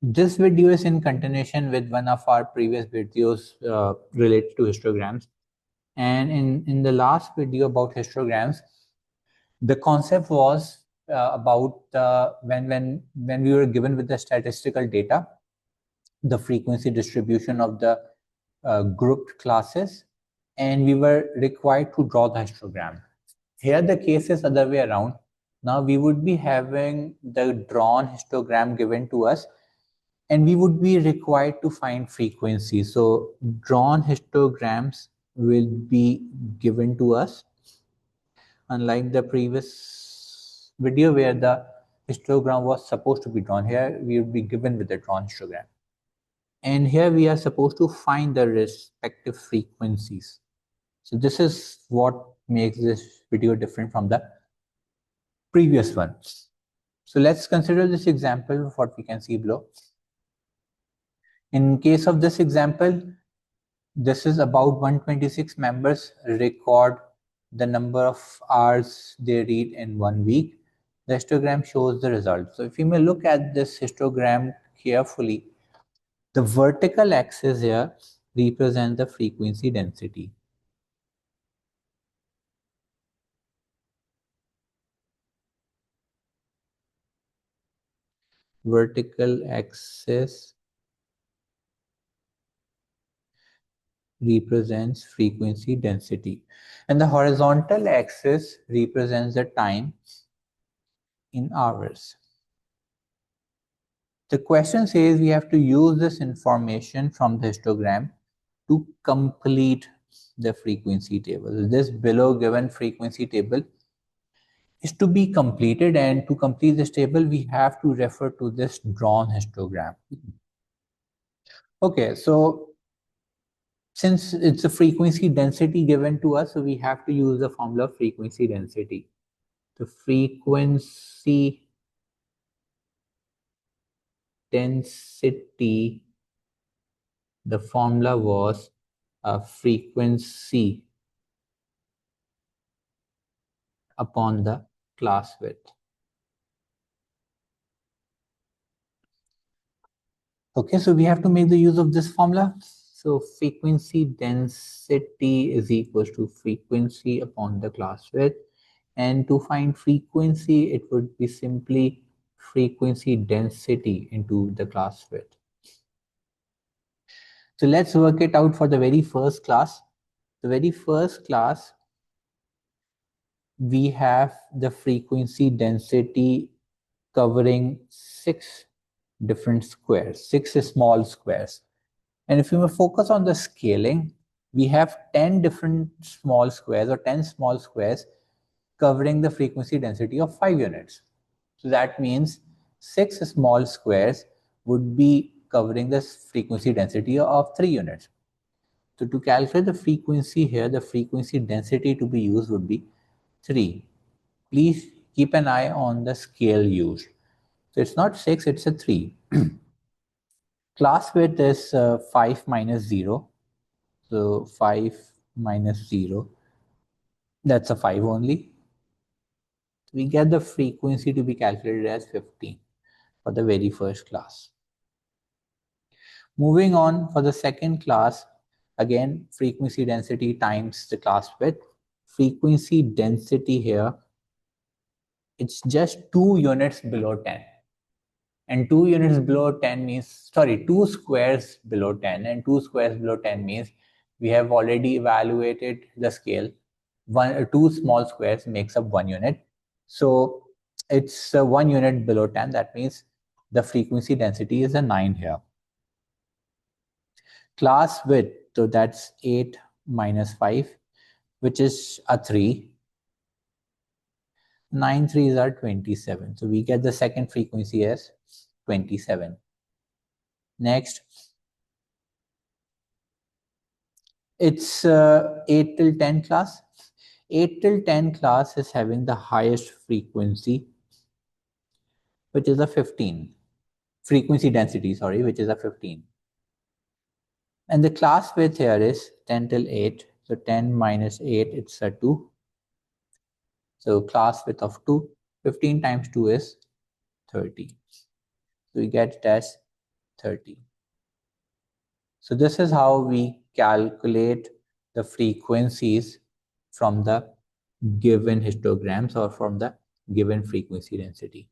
This video is in continuation with one of our previous videos related to histograms. And in the last video about histograms, the concept was about when we were given with the statistical data, the frequency distribution of the grouped classes, and we were required to draw the histogram. Here the case is other way around. Now we would be having the drawn histogram given to us, and we would be required to find frequency. So drawn histograms will be given to us, unlike the previous video where the histogram was supposed to be drawn. Here we will be given with the drawn histogram, and here we are supposed to find the respective frequencies. So this is what makes this video different from the previous one. So let's consider this example of what we can see below. In case of this example, this is about 126 members record the number of hours they read in 1 week. The histogram shows the result. So if you may look at this histogram carefully, the vertical axis here represents the frequency density. Vertical axis represents frequency density, and the horizontal axis represents the time in hours. The question says we have to use this information from the histogram to complete the frequency table. This below given frequency table is to be completed, and to complete this table we have to refer to this drawn histogram. Okay, so since it's a frequency density given to us, so we have to use the formula of frequency density. The frequency density, the formula was a frequency upon the class width. Okay, so we have to make the use of this formula. So frequency density is equals to frequency upon the class width. And to find frequency, it would be simply frequency density into the class width. So let's work it out for the very first class. The very first class, we have the frequency density covering 6 different squares, 6 small squares. And if you focus on the scaling, we have 10 different small squares or 10 small squares covering the frequency density of 5 units. So that means 6 small squares would be covering the frequency density of 3 units. So to calculate the frequency here, the frequency density to be used would be 3. Please keep an eye on the scale used. So it's not 6, it's a 3. Class width is 5 minus 0. So 5 minus 0, that's a 5 only. We get the frequency to be calculated as 15 for the very first class. Moving on for the second class, again frequency density times the class width. Frequency density here, it's just 2 units below 10. And 2 units below 10 means, 2 squares below 10, and 2 squares below 10 means we have already evaluated the scale. 2 small squares makes up 1 unit. So it's 1 unit below 10. That means the frequency density is a 9 here. Class width, so that's 8 minus 5, which is a 3. 9 3s are 27. So we get the second frequency as 27. Next, it's 8 till 10 class. 8 till 10 class is having the highest frequency, which is a 15. Frequency density, sorry, which is a 15. And the class width here is 10 till 8. So 10 minus 8, it's a 2. So class width of 2. 15 times 2 is 30. So we get it as 30. So this is how we calculate the frequencies from the given histograms or from the given frequency density.